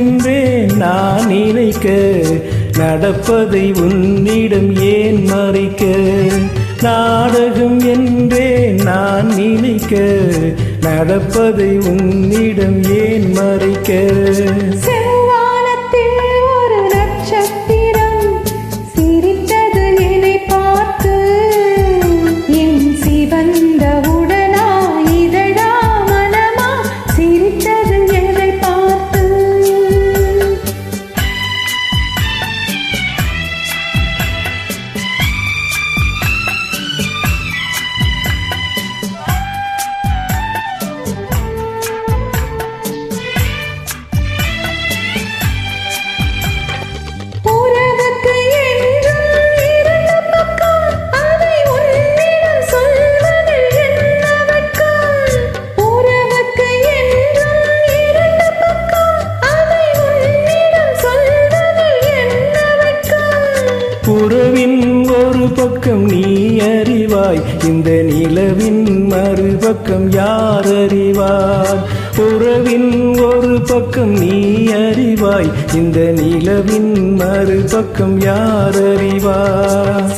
என்றே நான் நினைக்க, நடப்பதை உன்னிடம் ஏன் மறைக்க? நாடகம் என்றே நான் நினைக்க, நடப்பதை உன்னிடம் ஏன் மறைக்க? செவ்வானத்தில் ஒரு நட்சத்திரம் சிரித்தது என்னை பார்த்து, என் சிவந்த உடலா இதழா மனமா சிரித்தது என்னை பார்த்து. உறவின் ஒரு பக்கம் நீ அறிவாய், இந்த நிலவின் மறுபக்கம் யார் அறிவார்? உறவின் ஒரு பக்கம் நீ அறிவாய், இந்த நிலவின் மறுபக்கம் யார் அறிவார்?